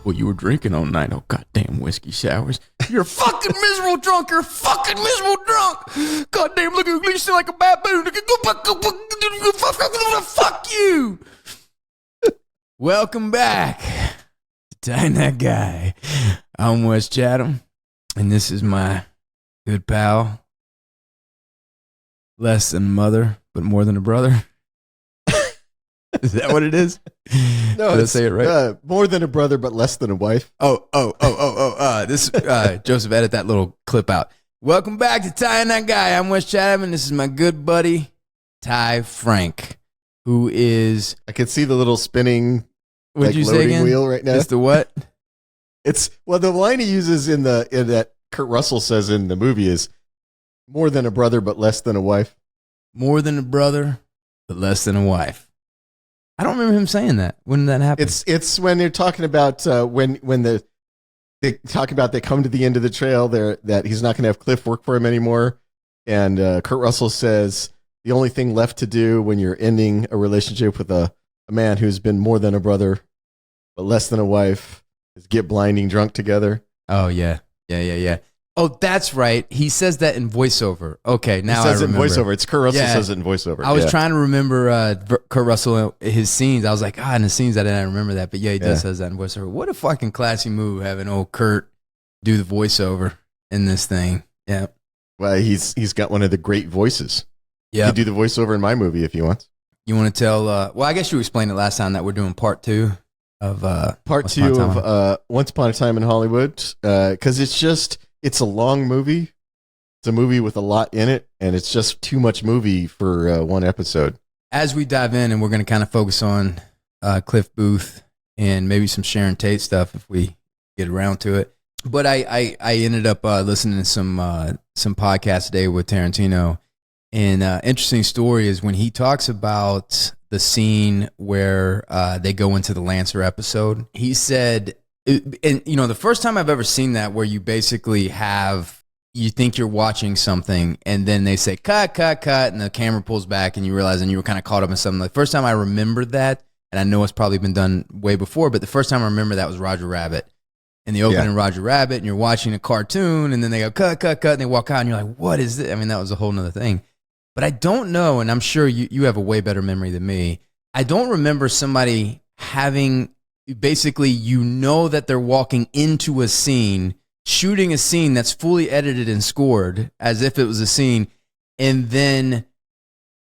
Well, you were drinking all night. Oh, goddamn whiskey showers. You're a fucking miserable drunk. You're a fucking miserable drunk. Goddamn, look at you sound like a baboon. Fuck you. Welcome back to Tying That Guy. I'm Wes Chatham, and this is my good pal. Less than a mother, but more than a brother. Is that what it is? No, did I say it right? More than a brother, but less than a wife. This Joseph, edit that little clip out. Welcome back to Tying That Guy. I'm Wes Chatham, and this is my good buddy Ty Franck, who is. I can see the little spinning. What'd you say again? Wheel right now. It's the what? It's the line he uses in that Kurt Russell says in the movie is more than a brother, but less than a wife. More than a brother, but less than a wife. I don't remember him saying that. When did that happen? It's when they're talking about when they talk about they come to the end of the trail that he's not going to have Cliff work for him anymore, and Kurt Russell says the only thing left to do when you're ending a relationship with a man who's been more than a brother but less than a wife is get blinding drunk together. Oh yeah. Oh, that's right. He says that in voiceover. Okay, now I remember. He says it in voiceover. It's Kurt Russell says it in voiceover. I was trying to remember Kurt Russell, his scenes. I was like, in the scenes I didn't remember that. But yeah, he does says that in voiceover. What a fucking classy move having old Kurt do the voiceover in this thing. Yeah. Well, he's got one of the great voices. Yeah. He could do the voiceover in my movie if he wants. You want to tell, well, I guess you explained it last time that we're doing part two of Once Upon a Time in Hollywood. Because it's a long movie. It's a movie with a lot in it, and it's just too much movie for one episode. As we dive in, and we're going to kind of focus on Cliff Booth and maybe some Sharon Tate stuff if we get around to it. But I ended up listening to some podcasts today with Tarantino, and interesting story is when he talks about the scene where they go into the Lancer episode. He said. And, the first time I've ever seen that where you basically you think you're watching something and then they say, cut, and the camera pulls back and you realize and you were kind of caught up in something. The first time I remembered that, and I know it's probably been done way before, but the first time I remember that was Roger Rabbit. In the opening Roger Rabbit, and you're watching a cartoon and then they go, cut, and they walk out and you're like, what is this? I mean, that was a whole nother thing. But I don't know, and I'm sure you have a way better memory than me. I don't remember somebody having... Basically, that they're walking into a scene, shooting a scene that's fully edited and scored as if it was a scene, and then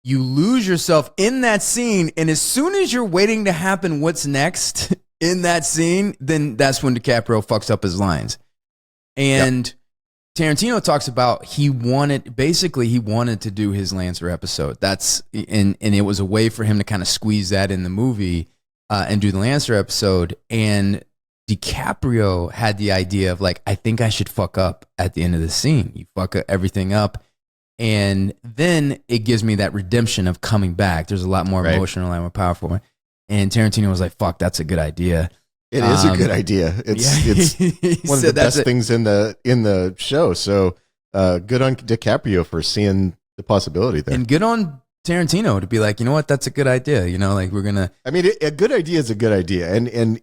you lose yourself in that scene, and as soon as you're waiting to happen what's next in that scene, then that's when DiCaprio fucks up his lines. And Tarantino talks about he wanted to do his Lancer episode. And it was a way for him to kind of squeeze that in the movie. And do the Lancer episode, and DiCaprio had the idea of like, I think I should fuck up at the end of the scene. You fuck everything up, and then it gives me that redemption of coming back. There's a lot more emotional and more powerful. And Tarantino was like, "Fuck, that's a good idea." It is a good idea. It's one of the best things in the show. So good on DiCaprio for seeing the possibility there, and good on Tarantino to be like, you know what, that's a good idea. Like we're gonna. I mean, a good idea is a good idea, and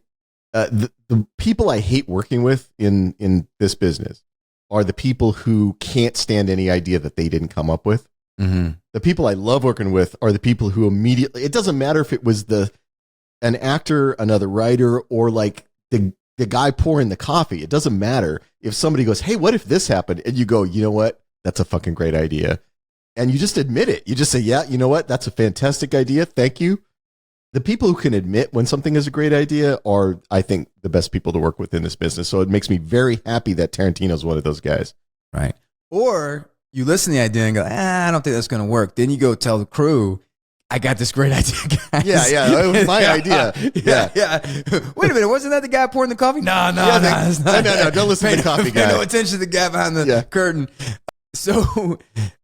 the people I hate working with in this business are the people who can't stand any idea that they didn't come up with. Mm-hmm. The people I love working with are the people who immediately. It doesn't matter if it was an actor, another writer, or like the guy pouring the coffee. It doesn't matter if somebody goes, "Hey, what if this happened?" and you go, "You know what? That's a fucking great idea." And you just admit it. You just say, yeah, you know what? That's a fantastic idea. Thank you. The people who can admit when something is a great idea are, I think, the best people to work with in this business. So it makes me very happy that Tarantino's one of those guys. Right. Or you listen to the idea and go, I don't think that's going to work. Then you go tell the crew, I got this great idea, guys. Yeah. It was my idea. Yeah. Wait a minute. Wasn't that the guy pouring the coffee? No. No. Don't listen to the coffee guy. Pay no attention to the guy behind the curtain. So,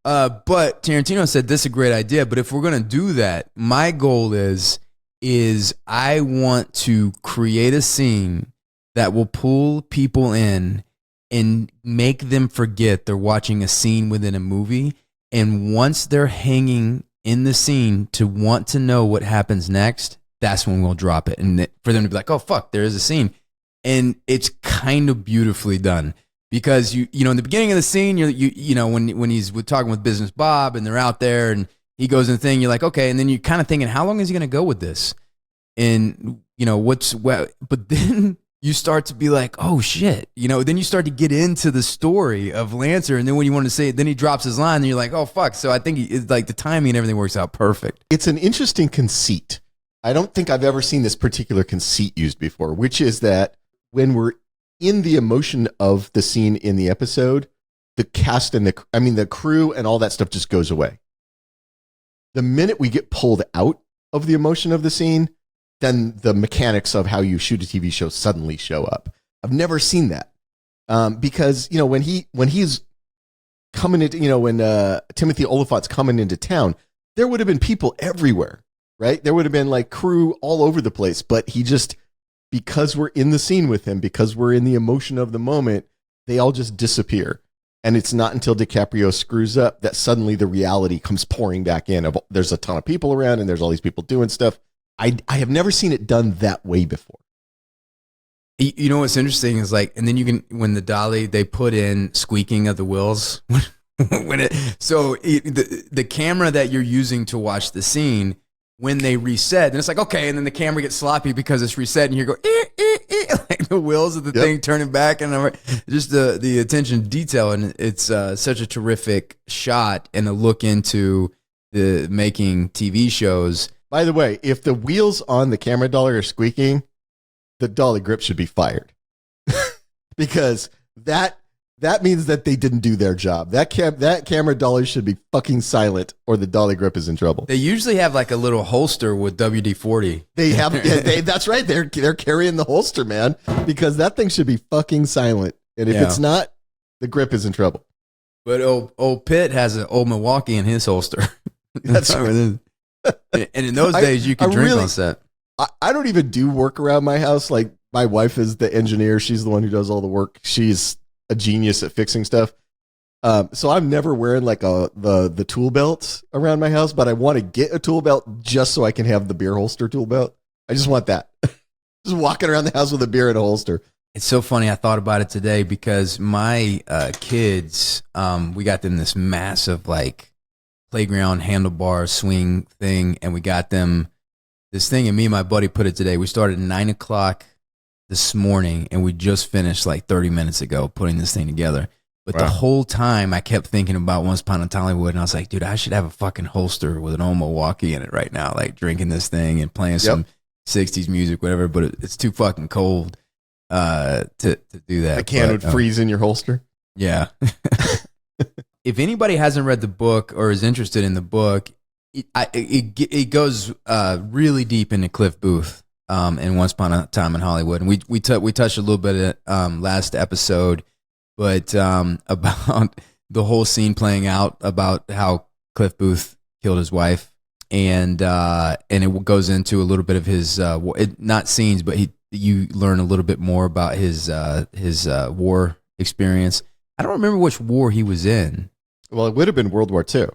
but Tarantino said this is a great idea, but if we're going to do that, my goal is I want to create a scene that will pull people in and make them forget they're watching a scene within a movie. And once they're hanging in the scene to want to know what happens next, that's when we'll drop it. And for them to be like, oh, fuck, there is a scene. And it's kind of beautifully done because you know in the beginning of the scene you know when he's talking with Business Bob and they're out there and he goes in the thing, you're like, okay, and then you're kind of thinking, how long is he going to go with this? And you know but then you start to be like, oh shit, you know, then you start to get into the story of Lancer, and then when you want to say it, then he drops his line and you're like, oh fuck. So I think it's like the timing and everything works out perfect. It's an interesting conceit. I don't think I've ever seen this particular conceit used before, which is that when we're in the emotion of the scene in the episode, the cast and the crew and all that stuff just goes away. The minute we get pulled out of the emotion of the scene, then the mechanics of how you shoot a TV show suddenly show up. I've never seen that. Because, you know, when he's coming into, you know, when Timothy Oliphant's coming into town, there would have been people everywhere, right? There would have been like crew all over the place, but he just, because we're in the scene with him, because we're in the emotion of the moment, they all just disappear. And it's not until DiCaprio screws up that suddenly the reality comes pouring back in. There's a ton of people around and there's all these people doing stuff. I have never seen it done that way before. You know what's interesting is like, and then you can, when the dolly, they put in squeaking of the wheels. The camera that you're using to watch the scene, when they reset, and it's like, okay, and then the camera gets sloppy because it's reset, and you go, like the wheels of the thing turning back, and just the attention to detail, and it's such a terrific shot and a look into the making TV shows. By the way, if the wheels on the camera dolly are squeaking, the dolly grip should be fired because that means that they didn't do their job. That camera dolly should be fucking silent, or the dolly grip is in trouble. They usually have like a little holster with WD-40. They have, that's right. They're carrying the holster, man, because that thing should be fucking silent. And if it's not, the grip is in trouble. But old Pitt has an old Milwaukee in his holster. That's right. And in those days, you could drink on set. I don't even do work around my house. Like, my wife is the engineer. She's the one who does all the work. She's a genius at fixing stuff. So I'm never wearing like the tool belt around my house, but I want to get a tool belt just so I can have the beer holster tool belt. I just want that. Just walking around the house with a beer in a holster. It's so funny. I thought about it today because my kids, we got them this massive like playground handlebar swing thing, and we got them this thing, and me and my buddy put it today. We started at 9 o'clock this morning, and we just finished like 30 minutes ago putting this thing together. But the whole time I kept thinking about Once Upon a Time Hollywood, and I was like, dude, I should have a fucking holster with an old Milwaukee in it right now, like drinking this thing and playing some 60s music, whatever, but it's too fucking cold to do that. The can would freeze in your holster? Yeah. If anybody hasn't read the book or is interested in the book, it goes really deep into Cliff Booth. And Once Upon a Time in Hollywood, and we touched a little bit at last episode, but about the whole scene playing out about how Cliff Booth killed his wife, and it goes into a little bit of his not scenes, but you learn a little bit more about his war experience. I don't remember which war he was in. Well, it would have been World War II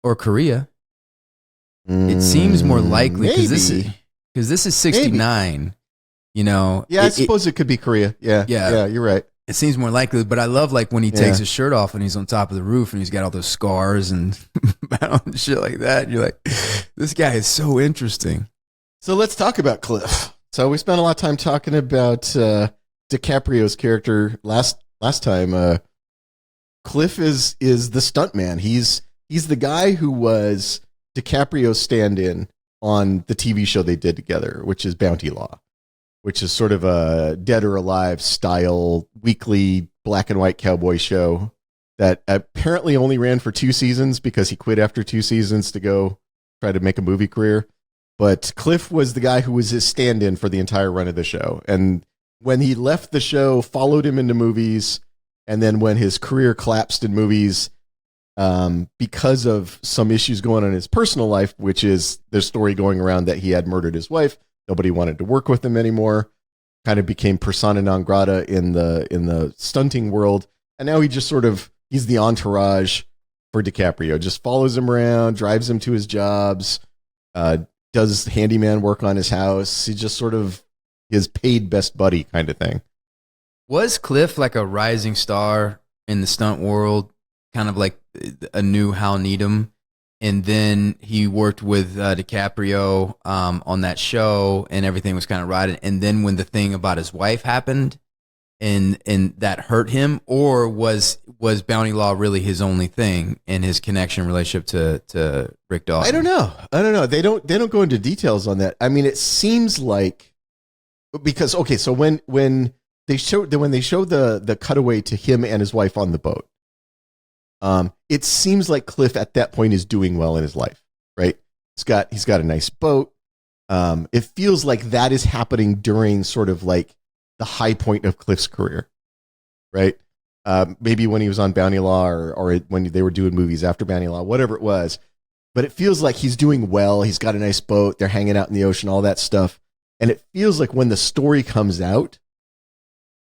or Korea. It seems more likely because this is 69, maybe. You know. Yeah, I suppose it could be Korea. Yeah, you're right. It seems more likely, but I love like when he takes his shirt off and he's on top of the roof and he's got all those scars and shit like that. You're like, this guy is so interesting. So let's talk about Cliff. So we spent a lot of time talking about DiCaprio's character last time. Cliff is the stuntman. He's the guy who was DiCaprio's stand-in on the TV show they did together, which is Bounty Law, which is sort of a Dead or Alive style weekly black and white cowboy show that apparently only ran for 2 seasons because he quit after 2 seasons to go try to make a movie career. But Cliff was the guy who was his stand-in for the entire run of the show. And when he left the show, followed him into movies. And then when his career collapsed in movies, because of some issues going on in his personal life, which is there's story going around that he had murdered his wife. Nobody wanted to work with him anymore. Kind of became persona non grata in the stunting world. And now he just he's the entourage for DiCaprio. Just follows him around, drives him to his jobs, does handyman work on his house. He just sort of his paid best buddy kind of thing. Was Cliff like a rising star in the stunt world, kind of like a new Hal Needham? And then he worked with DiCaprio on that show, and everything was kind of riding. And then when the thing about his wife happened, and that hurt him, or was Bounty Law really his only thing in his connection relationship to Rick Dalton? I don't know. They don't go into details on that. I mean, it seems like, because okay, so when they show the cutaway to him and his wife on the boat, it seems like Cliff at that point is doing well in his life, right? He's got a nice boat. It feels like that is happening during sort of like the high point of Cliff's career, right? Maybe when he was on Bounty Law or when they were doing movies after Bounty Law, whatever it was. But it feels like he's doing well. He's got a nice boat. They're hanging out in the ocean, all that stuff. And it feels like when the story comes out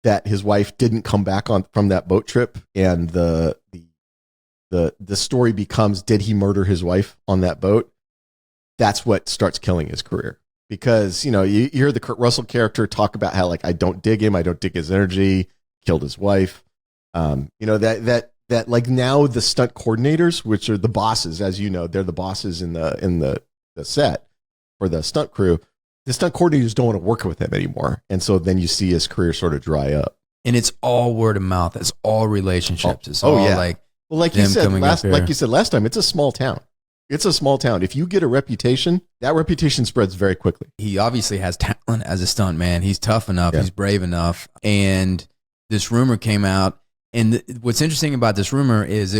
that his wife didn't come back from that boat trip, and the story becomes, did he murder his wife on that boat? That's what starts killing his career. Because, you hear the Kurt Russell character talk about how, like, I don't dig him. I don't dig his energy. Killed his wife. That like now the stunt coordinators, which are the bosses, as you know, they're the bosses in the set for the stunt crew. The stunt coordinators don't want to work with him anymore. And so then you see his career sort of dry up. And it's all word of mouth. It's all relationships. It's all like, well, like you said last time, it's a small town. It's a small town. If you get a reputation, that reputation spreads very quickly. He obviously has talent as a stunt man. He's tough enough. Yeah. He's brave enough. And this rumor came out. And what's interesting about this rumor is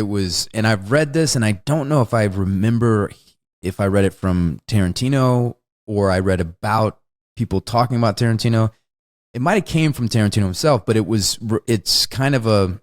and I've read this, and I don't know if I remember if I read it from Tarantino or I read about people talking about Tarantino. It might have came from Tarantino himself, but it's kind of a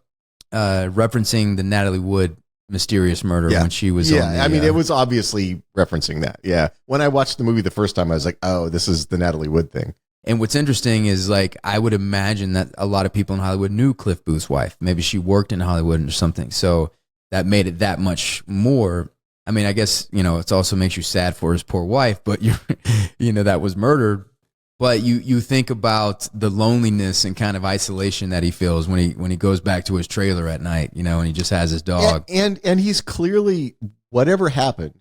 referencing the Natalie Wood mysterious murder when she was on the, I mean, it was obviously referencing that. Yeah. When I watched the movie the first time, I was like, oh, this is the Natalie Wood thing. And what's interesting is, like, I would imagine that a lot of people in Hollywood knew Cliff Booth's wife. Maybe she worked in Hollywood or something. So that made it that much more. I mean, I guess, it also makes you sad for his poor wife, but that was murdered. But you think about the loneliness and kind of isolation that he feels when he goes back to his trailer at night, and he just has his dog. And he's clearly, whatever happened,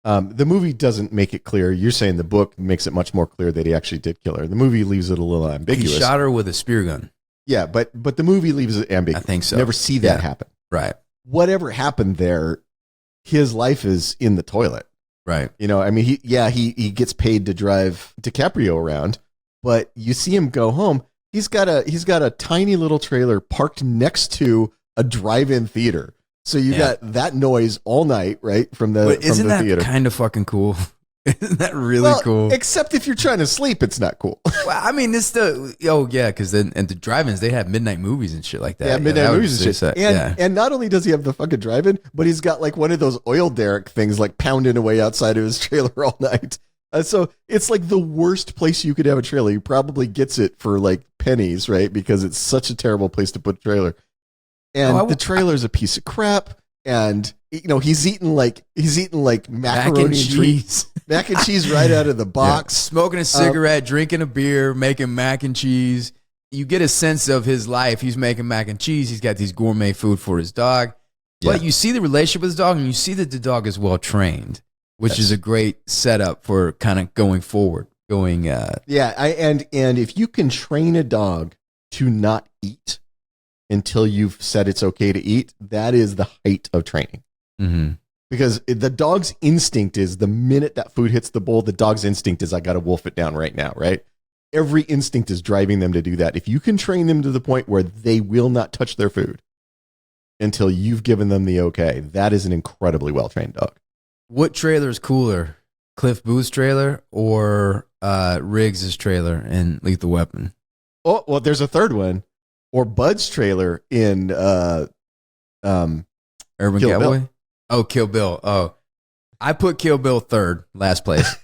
the movie doesn't make it clear. You're saying the book makes it much more clear that he actually did kill her. The movie leaves it a little ambiguous. He shot her with a spear gun. Yeah, but the movie leaves it ambiguous. I think so. You never see that happen. Right. Whatever happened there, his life is in the toilet. Right. I mean, he gets paid to drive DiCaprio around, but you see him go home. He's got a tiny little trailer parked next to a drive-in theater. So you got that noise all night, right? From the theater. Isn't that kind of fucking cool? Isn't that really cool? Except if you're trying to sleep, it's not cool. Well, I mean, because then and the drive-ins, they have midnight movies and shit like that. Yeah, midnight movies and shit. And not only does he have the fucking drive-in, but he's got like one of those oil derrick things like pounding away outside of his trailer all night. So it's like the worst place you could have a trailer. He probably gets it for like pennies, right? Because it's such a terrible place to put a trailer. And the trailer's a piece of crap. And he's eating like macaroni and cheese, mac and cheese right out of the box, smoking a cigarette, drinking a beer, making mac and cheese. You get a sense of his life. He's making mac and cheese. He's got these gourmet food for his dog. But you see the relationship with his dog, and you see that the dog is well trained, which is a great setup for kind of going forward. And if you can train a dog to not eat until you've said it's okay to eat, that is the height of training. Mm-hmm. Because the dog's instinct is, the minute that food hits the bowl, the dog's instinct is, I got to wolf it down right now, right? Every instinct is driving them to do that. If you can train them to the point where they will not touch their food until you've given them the okay, that is an incredibly well-trained dog. What trailer is cooler, Cliff Booth's trailer or Riggs' trailer in Lethal Weapon? Oh, well, there's a third one. Or Bud's trailer in Urban Kill Cowboy? Bill. Oh, Kill Bill. Oh, I put Kill Bill third, last place.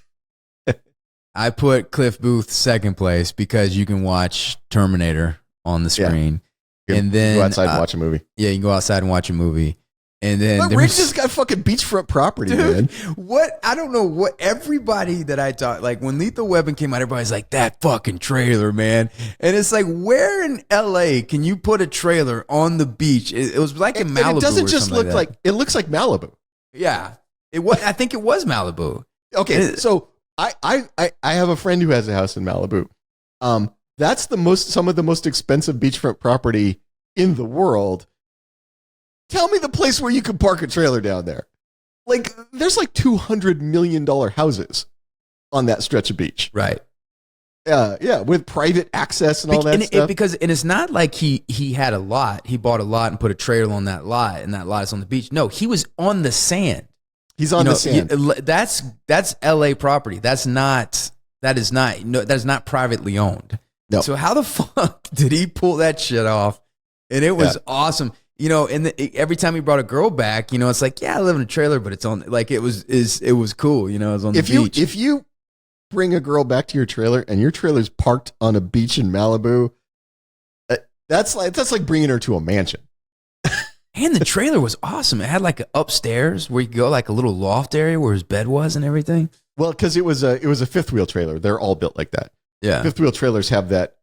I put Cliff Booth second place because you can watch Terminator on the screen. And then go outside and watch a movie. Yeah, you can go outside and watch a movie. And then But Rick just got fucking beachfront property, man. What? I don't know what everybody that I talk, like when Lethal Weapon came out, everybody's like, that fucking trailer, man. And it's like, where in LA can you put a trailer on the beach? It was like in Malibu. And it doesn't just look like it looks like Malibu. Yeah. It was, I think it was Malibu. Okay. So I have a friend who has a house in Malibu. That's some of the most expensive beachfront property in the world. Tell me the place where you could park a trailer down there. Like, there's like $200 million houses on that stretch of beach. Right. Yeah, with private access and all that stuff. Because it's not like he had a lot. He bought a lot and put a trailer on that lot, and that lot is on the beach. No, he was on the sand. He's on the sand. That's LA property. That is not privately owned. No. So how the fuck did he pull that shit off? And it was awesome. And every time he brought a girl back, it's like, yeah, I live in a trailer, but it's on, like, it was cool. It was on the beach. If you bring a girl back to your trailer and your trailer's parked on a beach in Malibu, that's like bringing her to a mansion. And the trailer was awesome. It had like an upstairs where you could go, like a little loft area where his bed was and everything. Well, because it was a fifth wheel trailer. They're all built like that. Yeah. Fifth wheel trailers have that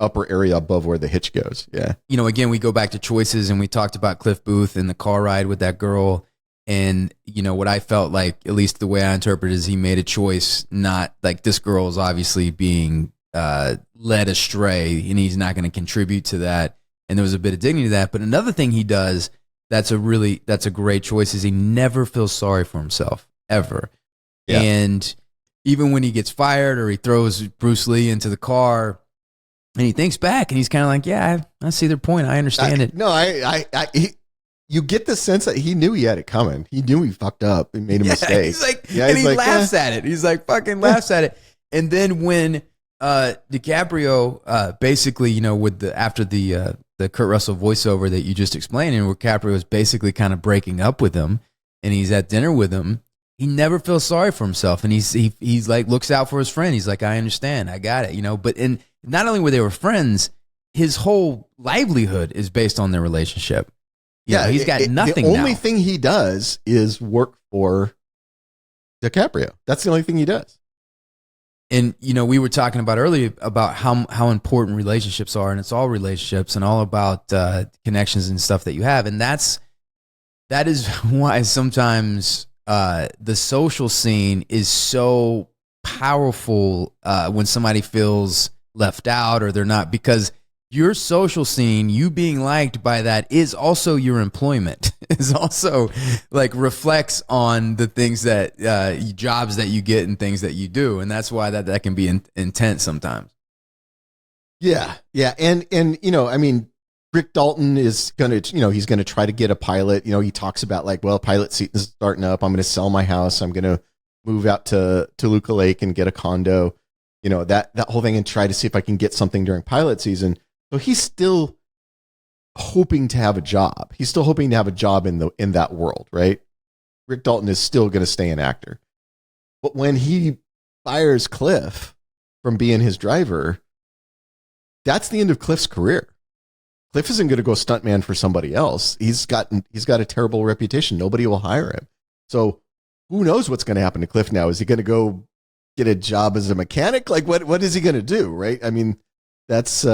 upper area above where the hitch goes. Yeah. Again, we go back to choices, and we talked about Cliff Booth and the car ride with that girl. And, what I felt like, at least the way I interpret it, is he made a choice, not like this girl is obviously being led astray, and he's not going to contribute to that. And there was a bit of dignity to that. But another thing he does that's a great choice is he never feels sorry for himself, ever. Yeah. And even when he gets fired or he throws Bruce Lee into the car, and he thinks back, and he's kind of like, yeah, I see their point. I understand it. No, you get the sense that he knew he had it coming. He knew he fucked up and made a mistake. He's like, and he laughs at it. He's like, fucking laughs at it. And then when DiCaprio, basically, after the Kurt Russell voiceover that you just explained, and where DiCaprio is basically kind of breaking up with him, and he's at dinner with him, he never feels sorry for himself, and he's like, looks out for his friend. He's like, I understand, I got it, But not only were they friends, his whole livelihood is based on their relationship. He's got nothing. The only thing he does is work for DiCaprio. That's the only thing he does. And we were talking about earlier about how important relationships are, and it's all relationships and all about connections and stuff that you have, and that is why sometimes the social scene is so powerful when somebody feels left out or they're not, because your social scene, you being liked by that, is also your employment. Is also like reflects on the things that jobs that you get and things that you do, and that's why that can be intense sometimes. Yeah, and I mean, Rick Dalton is gonna he's gonna try to get a pilot. He talks about like, well, pilot season is starting up. I'm gonna sell my house. I'm gonna move out to Toluca Lake and get a condo. That whole thing, and try to see if I can get something during pilot season. So he's still hoping to have a job. He's still hoping to have a job in that world, right? Rick Dalton is still going to stay an actor. But when he fires Cliff from being his driver, that's the end of Cliff's career. Cliff isn't going to go stuntman for somebody else. He's got a terrible reputation. Nobody will hire him. So who knows what's going to happen to Cliff now? Is he going to go get a job as a mechanic? Like what is he going to do, right? I mean, that's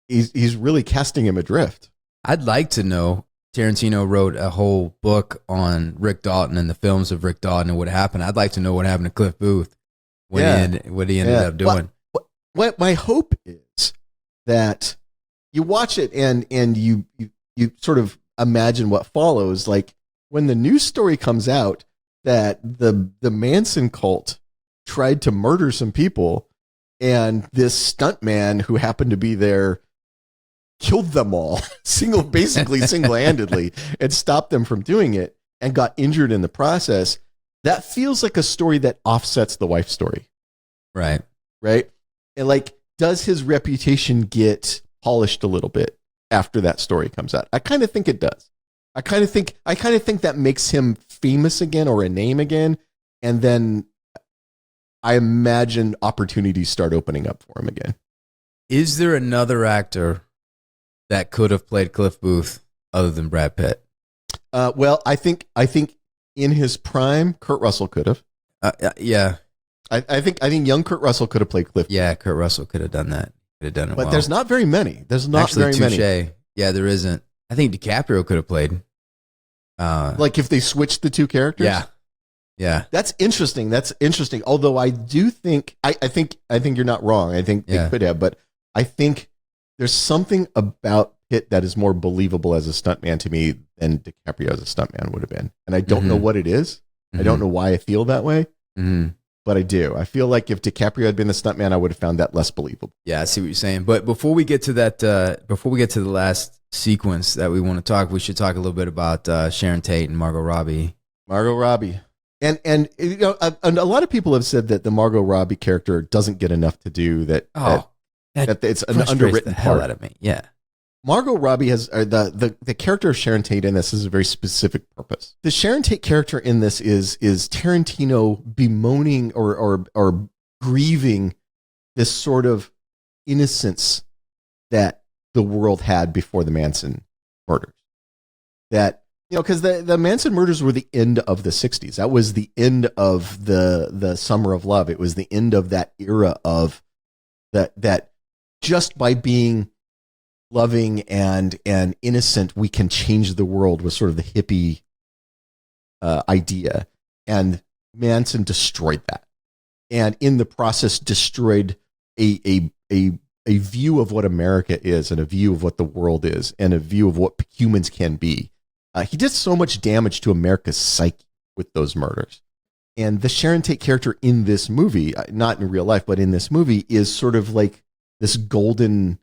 he's really casting him adrift. I'd like to know. Tarantino wrote a whole book on Rick Dalton and the films of Rick Dalton and what happened. I'd like to know what happened to Cliff Booth what he ended up doing. What my hope is that you watch it and you sort of imagine what follows. Like when the news story comes out that the Manson cult tried to murder some people, and this stuntman who happened to be there killed them all single-handedly and stopped them from doing it and got injured in the process. That feels like a story that offsets the wife story. Right. And like, does his reputation get polished a little bit after that story comes out? I kind of think it does. I kind of think that makes him famous again, or a name again. And then I imagine opportunities start opening up for him again. Is there another actor that could have played Cliff Booth other than Brad Pitt? Well, I think in his prime, Kurt Russell could have. Yeah. I think young Kurt Russell could have played Cliff. Yeah, Kurt Russell could have done that. Could have done it But well. there's not very many. There's not Actually, very touche. many. Yeah, there isn't. I think DiCaprio could have played. Like if they switched the two characters. Yeah. Yeah. That's interesting. Although I do think I think you're not wrong. I think they could have, but I think there's something about Pitt that is more believable as a stuntman to me than DiCaprio as a stuntman would have been. And I don't know what it is. I don't know why I feel that way. But I do. I feel like if DiCaprio had been the stuntman, I would have found that less believable. Yeah, I see what you're saying. But before we get to that, before we get to the last sequence that we want to talk, we should talk a little bit about Sharon Tate and Margot Robbie. Margot Robbie. And you know, a lot of people have said that the Margot Robbie character doesn't get enough to do that. That it's an underwritten the hell part out of me. Yeah. Margot Robbie has the character of Sharon Tate in this is a very specific purpose. The Sharon Tate character in this is Tarantino bemoaning or grieving this sort of innocence that the world had before the Manson murders. That, you know, because the Manson murders were the end of the 60s. That was the end of the summer of love. It was the end of that era of that just by being loving and innocent, we can change the world, was sort of the hippie idea. And Manson destroyed that. And in the process destroyed a view of what America is and a view of what the world is and a view of what humans can be. He did so much damage to America's psyche with those murders. And the Sharon Tate character in this movie, not in real life, but in this movie, is sort of like this golden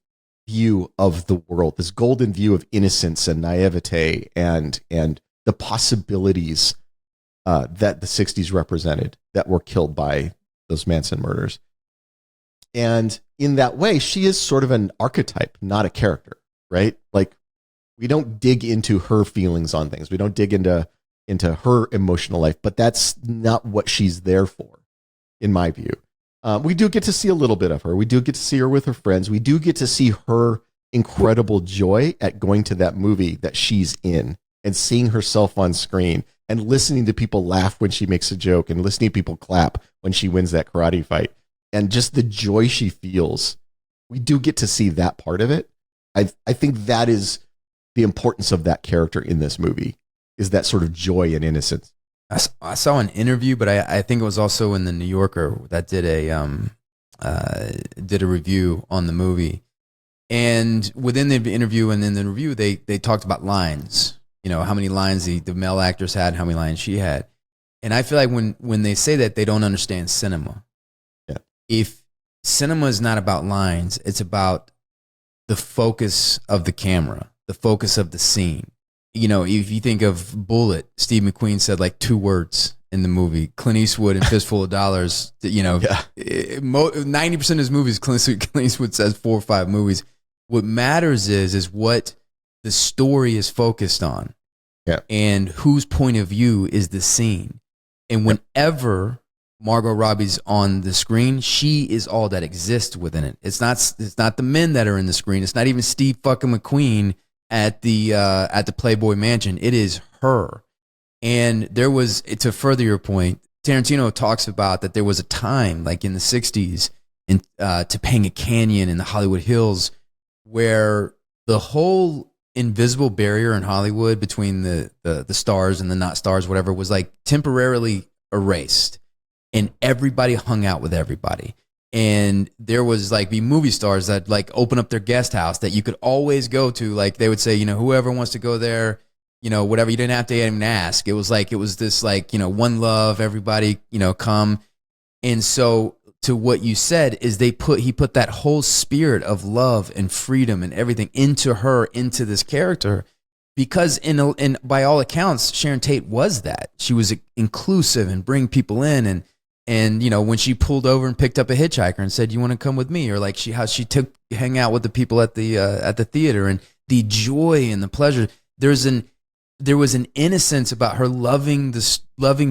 view of the world, this golden view of innocence and naivete and the possibilities that the 60s represented that were killed by those Manson murders. And in that way, she is sort of an archetype, not a character, right? Like, we don't dig into her feelings on things. We don't dig into her emotional life, but that's not what she's there for, in my view. We do get to see a little bit of her. We do get to see her with her friends. We do get to see her incredible joy at going to that movie that she's in and seeing herself on screen and listening to people laugh when she makes a joke and listening to people clap when she wins that karate fight. And just the joy she feels. We do get to see that part of it. I think that is the importance of that character in this movie, is that sort of joy and innocence. I saw an interview, but I think it was also in the New Yorker that did a review on the movie. And within the interview and in the review, they talked about lines. You know, how many lines the male actors had, how many lines she had. And I feel like when they say that, they don't understand cinema. Yeah. If cinema is not about lines, it's about the focus of the camera, the focus of the scene. You know, if you think of Bullet, Steve McQueen said like 2 words in the movie. Clint Eastwood in Fistful of Dollars, you know, 90% of his movies, Clint Eastwood says 4 or 5 movies. What matters is what the story is focused on. Yeah. And whose point of view is the scene. And whenever Margot Robbie's on the screen, she is all that exists within it. It's not the men that are in the screen. It's not even Steve fucking McQueen at the Playboy Mansion. It is her. And there was, to further your point, Tarantino talks about that there was a time like in the 60s in Topanga Canyon in the Hollywood Hills where the whole invisible barrier in Hollywood between the stars and the not stars, whatever, was like temporarily erased. And everybody hung out with everybody. And there was like be movie stars that like open up their guest house that you could always go to. Like they would say, you know, whoever wants to go there, you know, whatever. You didn't have to even ask. It was this like, you know, one love, everybody, you know, come. And so to what you said is he put that whole spirit of love and freedom and everything into this character, because in by all accounts, Sharon Tate was that. She was inclusive and bring people in. And you know, when she pulled over and picked up a hitchhiker and said, "You want to come with me?" or like how she hang out with the people at the theater, and the joy and the pleasure. There was an innocence about her loving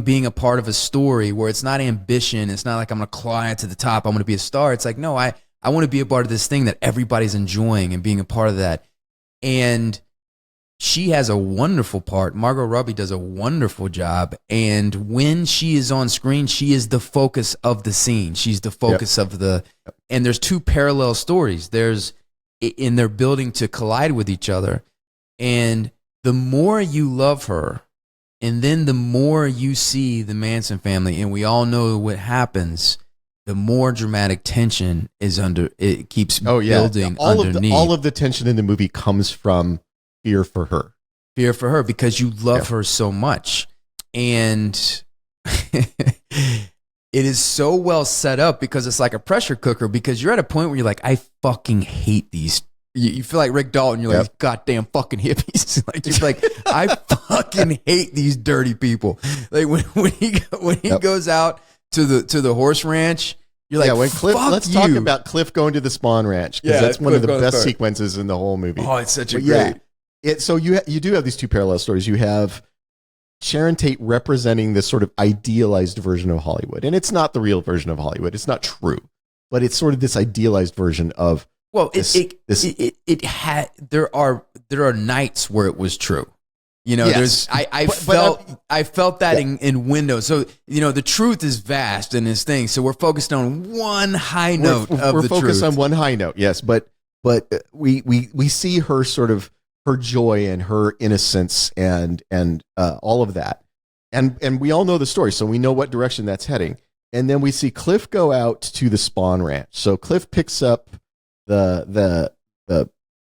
being a part of a story where it's not ambition. It's not like I'm going to climb to the top. I'm going to be a star. It's like, no, I want to be a part of this thing that everybody's enjoying and being a part of that. And she has a wonderful part. Margot Robbie does a wonderful job. And when she is on screen, she is the focus of the scene. She's the focus of and there's two parallel stories. And they're building to collide with each other. And the more you love her, and then the more you see the Manson family, and we all know what happens, the more dramatic tension it keeps building underneath. All of the tension in the movie comes from fear for her. Fear for her, because you love her so much. And it is so well set up, because it's like a pressure cooker, because you're at a point where you're like, I fucking hate these. You feel like Rick Dalton. You're like, goddamn fucking hippies. Like, you're like, I fucking hate these dirty people. Like when he goes out to the horse ranch, you're like, when Cliff. Let's talk about Cliff going to the Spahn Ranch, because that's one of the best sequences in the whole movie. Oh, it's such a great. So you do have these two parallel stories. You have Sharon Tate representing this sort of idealized version of Hollywood, and it's not the real version of Hollywood. It's not true, but it's sort of this idealized version of. Well, there are nights where it was true. You know, I felt that in Windows. So, you know, the truth is vast in this thing. So we're focused on one high note we're focused on one high note, yes. But we see her sort of her joy and her innocence and all of that. And we all know the story, so we know what direction that's heading. And then we see Cliff go out to the Spahn Ranch. So Cliff picks up the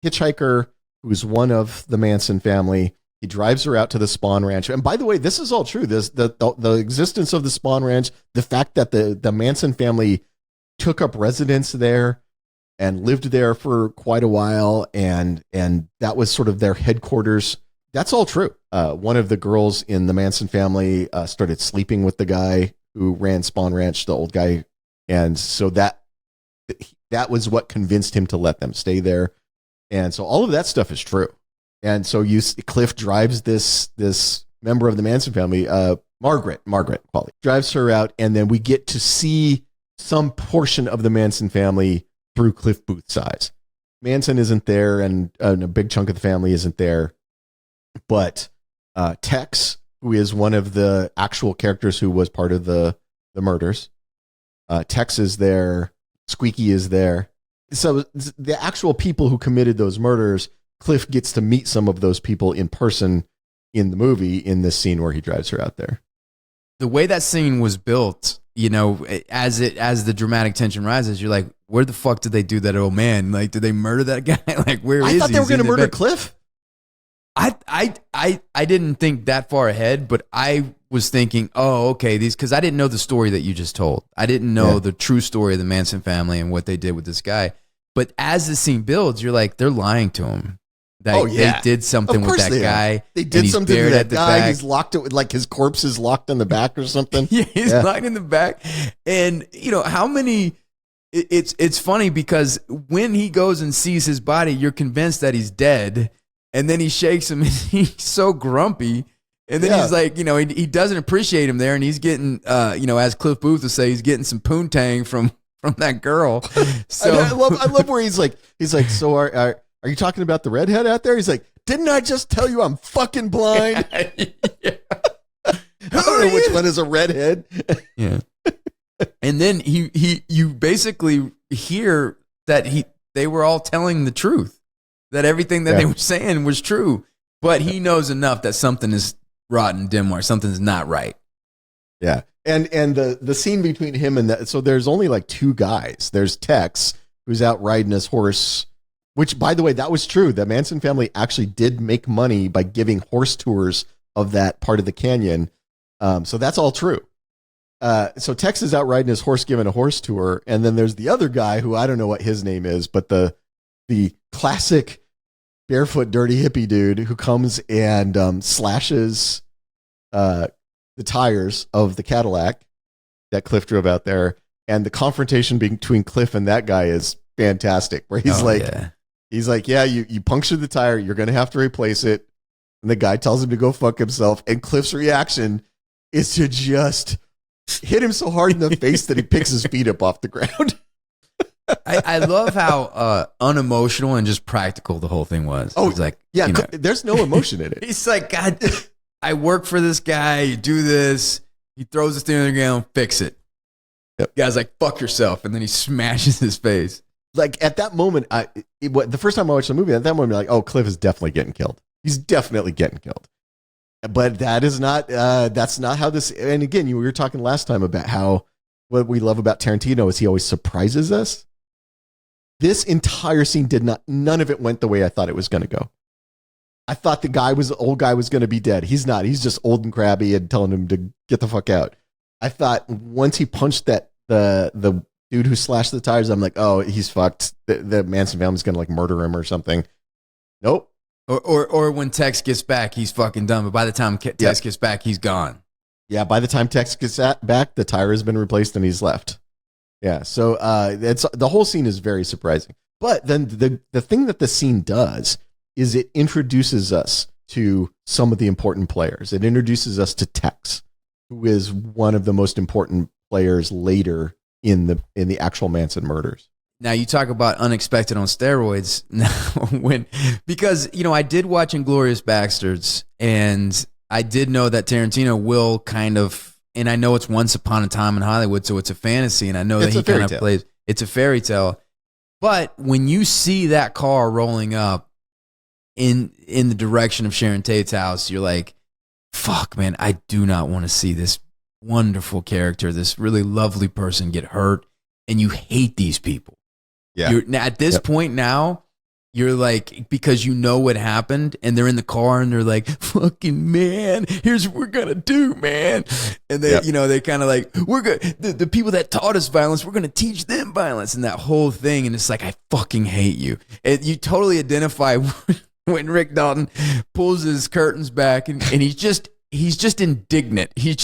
hitchhiker who's one of the Manson family. He drives her out to the Spahn Ranch. And by the way, this is all true. The existence of the Spahn Ranch, the fact that the Manson family took up residence there and lived there for quite a while, and that was sort of their headquarters. That's all true. One of the girls in the Manson family started sleeping with the guy who ran Spahn Ranch, the old guy. And so that was what convinced him to let them stay there. And so all of that stuff is true. And so Cliff drives this member of the Manson family, Margaret Qualley, drives her out, and then we get to see some portion of the Manson family through Cliff Booth's eyes. Manson isn't there, and a big chunk of the family isn't there, but Tex, who is one of the actual characters who was part of the murders, Tex is there, Squeaky is there. So the actual people who committed those murders, Cliff gets to meet some of those people in person in the movie, in this scene where he drives her out there. The way that scene was built, you know, as the dramatic tension rises, you're like, where the fuck did they do that old man? Like, did they murder that guy? Like, where is he? I thought they were going to murder Cliff. I didn't think that far ahead, but I was thinking, oh, okay, because I didn't know the story that you just told. I didn't know the true story of the Manson family and what they did with this guy. But as the scene builds, you're like, they're lying to him. They did something with that guy. They did something to that guy. He's locked it with, like, his corpse is locked in the back or something. Yeah, he's locked in the back. And you know how many? It's funny because when he goes and sees his body, you're convinced that he's dead, and then he shakes him, and he's so grumpy. And then he's like, you know, he doesn't appreciate him there, and he's getting, you know, as Cliff Booth would say, he's getting some poontang from that girl. So I love where he's like, so are you talking about the redhead out there? He's like, didn't I just tell you I'm fucking blind? I don't know which one is a redhead. Yeah. And then you basically hear that they were all telling the truth, that everything that they were saying was true, but he knows enough that something is rotten, Denmark, something's not right. Yeah. And the scene between him and so there's only like two guys. There's Tex, who's out riding his horse, which, by the way, that was true. The Manson family actually did make money by giving horse tours of that part of the canyon. So that's all true. So Tex is out riding his horse, giving a horse tour. And then there's the other guy who I don't know what his name is, but the classic barefoot, dirty hippie dude who comes and slashes the tires of the Cadillac that Cliff drove out there. And the confrontation between Cliff and that guy is fantastic, where he's you punctured the tire, you're going to have to replace it. And the guy tells him to go fuck himself. And Cliff's reaction is to just hit him so hard in the face that he picks his feet up off the ground. I love how unemotional and just practical the whole thing was. Oh, it's like, yeah, there's no emotion in it. He's like, God, I work for this guy. You do this. He throws this thing on the ground, fix it. Yep. The guy's like, fuck yourself. And then he smashes his face. Like at that moment, the first time I watched the movie, at that moment, I'm like, oh, Cliff is definitely getting killed. He's definitely getting killed. But that is not, that's not how this, and again, we were talking last time about how what we love about Tarantino is he always surprises us. This entire scene none of it went the way I thought it was going to go. I thought the old guy was going to be dead. He's not. He's just old and crabby and telling him to get the fuck out. I thought once he punched the dude who slashed the tires, I'm like, oh, he's fucked. The Manson family's going to like murder him or something. Nope. Or when Tex gets back, he's fucking done. But by the time Tex gets back, he's gone. Yeah, by the time Tex gets back, the tire has been replaced and he's left. Yeah, so the whole scene is very surprising. But then the thing that the scene does is it introduces us to some of the important players. It introduces us to Tex, who is one of the most important players later in the actual Manson murders. Now you talk about unexpected on steroids. Because I did watch Inglourious Basterds, and I did know that Tarantino will kind of, and I know it's Once Upon a Time in Hollywood, so it's a fantasy, and I know that he kind of plays. It's a fairy tale, but when you see that car rolling up in the direction of Sharon Tate's house, you're like, fuck, man, I do not want to see this wonderful character, this really lovely person get hurt, and you hate these people. Yeah. At this point now, you're like, because you know what happened, and they're in the car, and they're like, fucking man, here's what we're gonna do, man. And they, they kind of like, we're good. The people that taught us violence, we're gonna teach them violence, and that whole thing. And it's like, I fucking hate you. And you totally identify when Rick Dalton pulls his curtains back, and he's just indignant. He's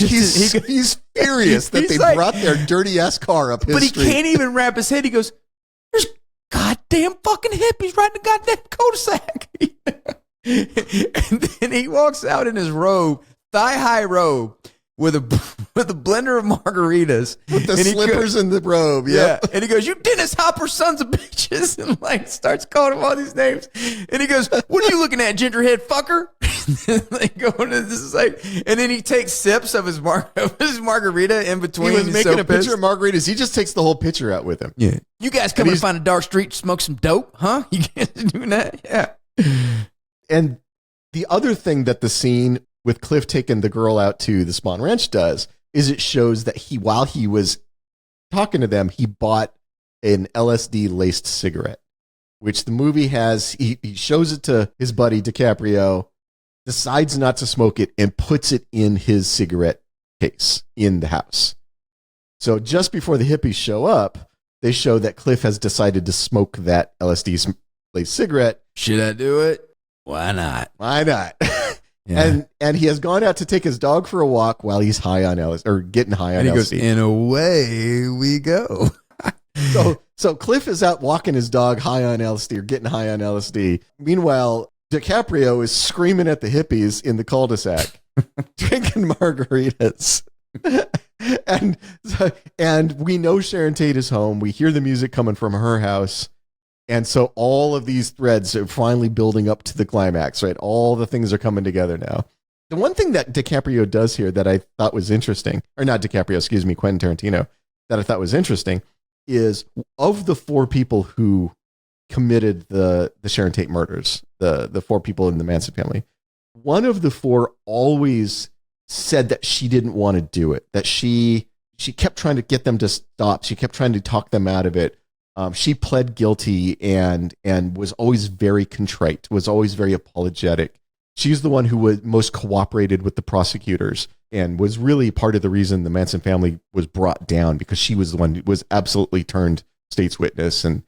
furious that they brought their dirty ass car up his street. But he can't even wrap his head. He goes, there's goddamn fucking hippies riding a goddamn cul-de-sac. And then he walks out in his robe, thigh-high robe, with a blender of margaritas. With the slippers and the robe, yeah. And he goes, you Dennis Hopper sons of bitches. And like starts calling him all these names. And he goes, what are you looking at, gingerhead fucker? They go into this is like, and then he takes sips of his margarita in between. He was making a pitcher of margaritas. He just takes the whole pitcher out with him. Yeah. You guys coming to find a dark street to smoke some dope, huh? You guys doing that? Yeah. And the other thing that the scene with Cliff taking the girl out to the Spahn Ranch does is it shows that while he was talking to them, he bought an LSD laced cigarette, which the movie has. He shows it to his buddy DiCaprio, decides not to smoke it, and puts it in his cigarette case in the house. So just before the hippies show up, they show that Cliff has decided to smoke that LSD laced cigarette. Should I do it? Why not? Why not? Yeah. And he has gone out to take his dog for a walk while he's high on LSD, or getting high on LSD. And he goes, and away we go. So Cliff is out walking his dog high on LSD, or getting high on LSD. Meanwhile, DiCaprio is screaming at the hippies in the cul-de-sac, drinking margaritas. and we know Sharon Tate is home. We hear the music coming from her house. And so all of these threads are finally building up to the climax, right? All the things are coming together now. The one thing that DiCaprio does here that I thought was interesting, or not DiCaprio, excuse me, Quentin Tarantino, that I thought was interesting is of the four people who committed the Sharon Tate murders, the four people in the Manson family, one of the four always said that she didn't want to do it, that she kept trying to get them to stop. She kept trying to talk them out of it. She pled guilty and was always very contrite, was always very apologetic. She's the one who was most cooperated with the prosecutors and was really part of the reason the Manson family was brought down, because she was the one who was absolutely turned state's witness and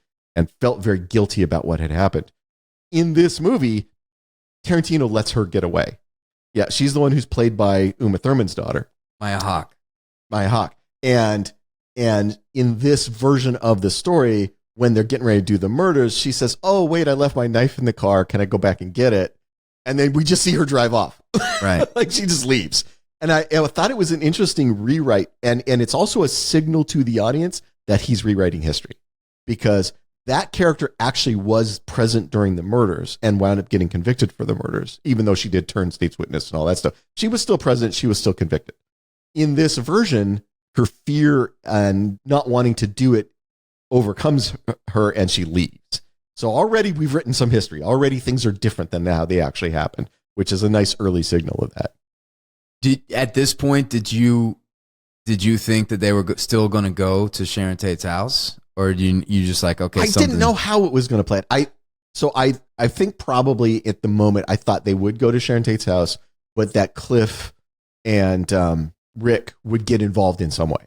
felt very guilty about what had happened. In this movie, Tarantino lets her get away. Yeah, she's the one who's played by Uma Thurman's daughter. Maya Hawke. And in this version of the story, when they're getting ready to do the murders, she says, oh, wait, I left my knife in the car. Can I go back and get it? And then we just see her drive off. Right. Like she just leaves. And I thought it was an interesting rewrite. And it's also a signal to the audience that he's rewriting history. because that character actually was present during the murders and wound up getting convicted for the murders, even though she did turn state's witness and all that stuff. She was still present. She was still convicted. In this version, her fear and not wanting to do it overcomes her and she leaves. So already we've written some history. Already things are different than how they actually happened, which is a nice early signal of that. At this point, did you think that they were still going to go to Sharon Tate's house? Or you just like, okay, I didn't know how it was going to play it. I think probably at the moment I thought they would go to Sharon Tate's house, but that Cliff and Rick would get involved in some way.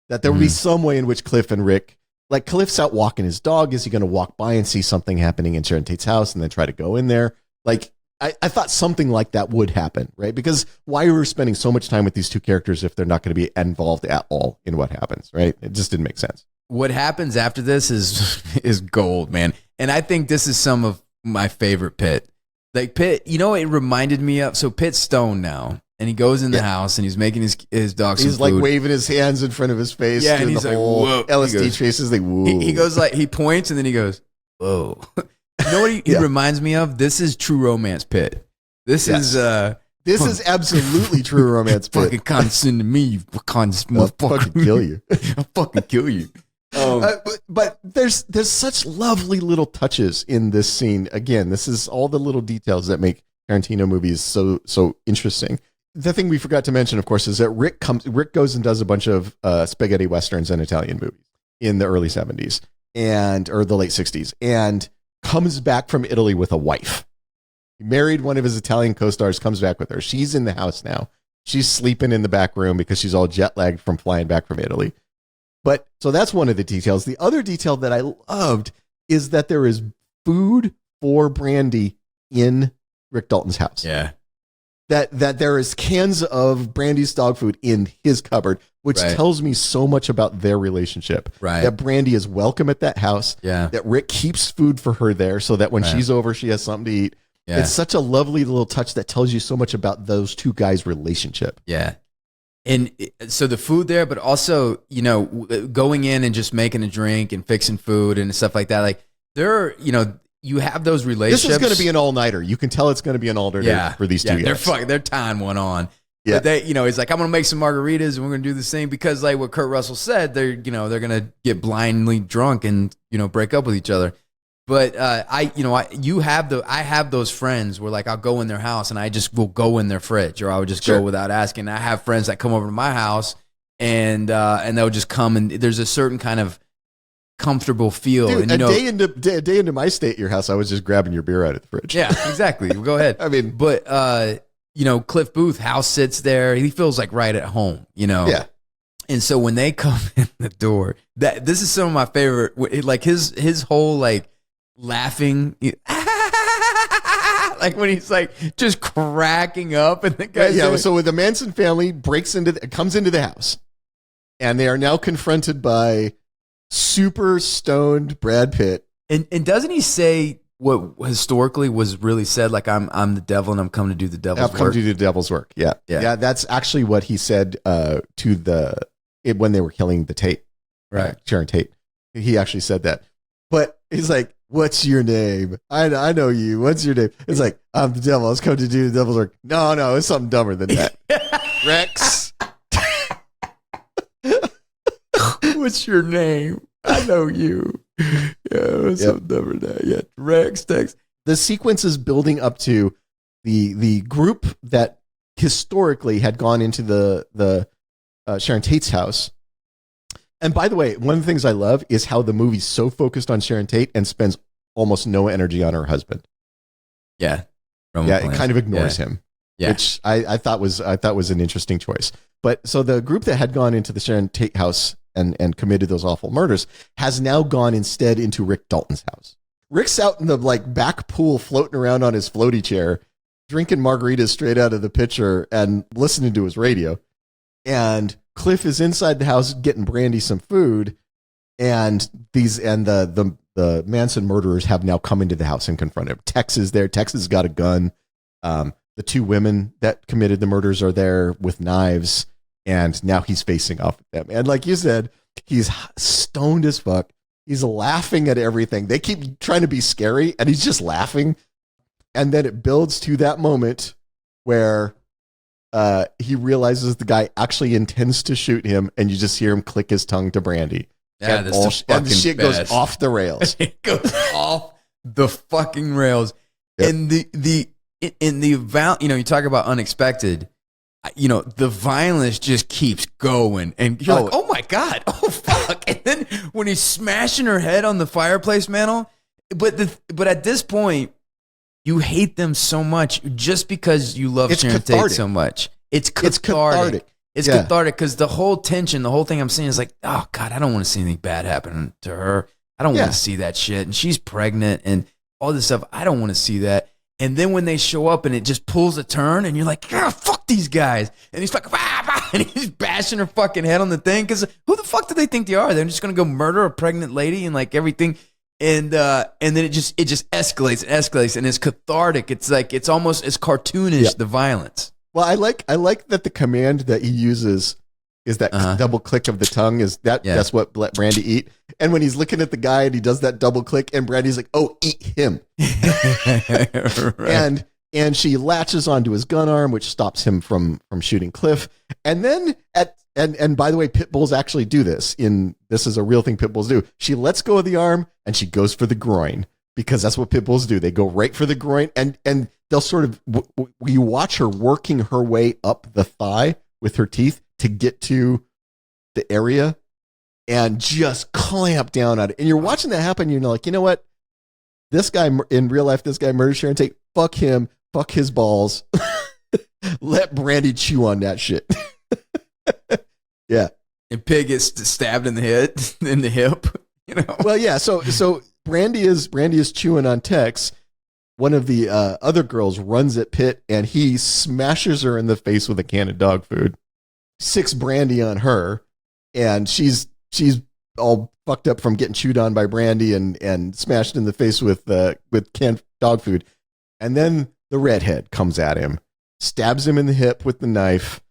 That there would be some way in which Cliff and Rick, like Cliff's out walking his dog. Is he going to walk by and see something happening in Sharon Tate's house and then try to go in there? Like, I thought something like that would happen, right? Because why are we spending so much time with these two characters if they're not going to be involved at all in what happens, right? It just didn't make sense. What happens after this is gold, man. And I think this is some of my favorite Pitt. Like Pitt, it reminded me of, so Pitt's stoned now. And he goes in the house and he's making his dog some He's food. like waving his hands in front of his face. Yeah, doing and he's the like, whole whoa. LSD traces. Like, whoa. He goes like, he points and then he goes, whoa. You know what he reminds me of? This is True Romance Pitt. This is absolutely True Romance Pitt. Fucking condescend to me, you motherfucker. I'll fucking kill you. I'll fucking kill you. But there's such lovely little touches in this scene. Again, this is all the little details that make Tarantino movies so interesting. The thing we forgot to mention, of course, is that Rick goes and does a bunch of spaghetti westerns and Italian movies in the early 70s or the late 60s, and comes back from Italy with a wife. He married one of his Italian co-stars, comes back with her. She's in the house now. She's sleeping in the back room because she's all jet lagged from flying back from Italy. But so that's one of the details. The other detail that I loved is that there is food for Brandy in Rick Dalton's house. Yeah. That there is cans of Brandy's dog food in his cupboard, which tells me so much about their relationship. Right. That Brandy is welcome at that house. Yeah. That Rick keeps food for her there so that when she's over, she has something to eat. Yeah. It's such a lovely little touch that tells you so much about those two guys' relationship. Yeah. And so the food there, but also, going in and just making a drink and fixing food and stuff like that. Like you have those relationships. This is going to be an all-nighter. You can tell it's going to be an all-nighter for these two guys. They're tying one on. Yeah. But he's like, I'm going to make some margaritas and we're going to do this thing because like what Kurt Russell said, they're going to get blindly drunk and, break up with each other. But I have those friends where like I'll go in their house and I just will go in their fridge, or I would just go without asking. I have friends that come over to my house and they'll just come, and there's a certain kind of comfortable feel. Dude, and a day into my stay at your house, I was just grabbing your beer out of the fridge. Yeah, exactly. Well, go ahead. I mean, but Cliff Booth house sits there. He feels like right at home. Yeah. And so when they come in the door, this is some of my favorite. Like his whole like laughing, like when he's like just cracking up, and the guy. So when the Manson family comes into the house, and they are now confronted by super stoned Brad Pitt. And doesn't he say what historically was really said? Like I'm the devil and I'm coming to do the devil's work. I've come to do the devil's work. Yeah. That's actually what he said when they were killing the Tate, right? Sharon Tate. He actually said that, but he's like, "What's your name? I know you. What's your name?" It's like, "I'm the devil. I was coming to do the devil's work." No, it's something dumber than that. Rex. What's your name? I know you. Yeah, something dumber than that. Yeah, Rex text. The sequence is building up to the group that historically had gone into the Sharon Tate's house. And by the way, one of the things I love is how the movie's so focused on Sharon Tate and spends almost no energy on her husband. Yeah. It kind of ignores him. Yeah. Which I thought was an interesting choice. But so the group that had gone into the Sharon Tate house and committed those awful murders has now gone instead into Rick Dalton's house. Rick's out in the back pool floating around on his floaty chair, drinking margaritas straight out of the pitcher and listening to his radio. And Cliff is inside the house getting Brandy some food, and the Manson murderers have now come into the house and confronted him. Tex is there. Tex has got a gun. The two women that committed the murders are there with knives, and now he's facing off with them. And like you said, he's stoned as fuck. He's laughing at everything. They keep trying to be scary, and he's just laughing. And then it builds to that moment where he realizes the guy actually intends to shoot him, and you just hear him click his tongue to Brandy. Yeah, and and the shit goes off the rails. It goes off the fucking rails. Yep. And you talk about unexpected. The violence just keeps going, and you're like, oh my God, oh fuck. And then when he's smashing her head on the fireplace mantle, but at this point, you hate them so much just because you love Sharon Tate so much. It's cathartic. It's cathartic because the whole tension, the whole thing I'm seeing is like, oh God, I don't want to see anything bad happen to her. I don't want to see that shit. And she's pregnant and all this stuff. I don't want to see that. And then when they show up and it just pulls a turn and you're like, fuck these guys. And he's like, and he's bashing her fucking head on the thing. Because who the fuck do they think they are? They're just going to go murder a pregnant lady and like everything. And then it just escalates and escalates and it's cathartic. It's like, it's cartoonish, the violence. Well, I like that the command that he uses is that double click of the tongue that's what let Brandy eat. And when he's looking at the guy and he does that double click and Brandy's like, oh, eat him. Right. And she latches onto his gun arm, which stops him from shooting Cliff. And then and by the way, pit bulls actually do this. This is a real thing pit bulls do. She lets go of the arm and she goes for the groin because that's what pit bulls do. They go right for the groin and they'll sort of, you watch her working her way up the thigh with her teeth to get to the area and just clamp down on it. And you're watching that happen. You're like, you know what? This guy in real life, this guy murdered Sharon Tate. Fuck him. Fuck his balls. Let Brandy chew on that shit. Yeah. And Pig gets stabbed in the head, in the hip. Well, yeah. So Brandy is chewing on Tex. One of the other girls runs at Pitt and he smashes her in the face with a can of dog food. 6 Brandy on her, and she's all fucked up from getting chewed on by Brandy and smashed in the face with canned dog food. And then the redhead comes at him, stabs him in the hip with the knife,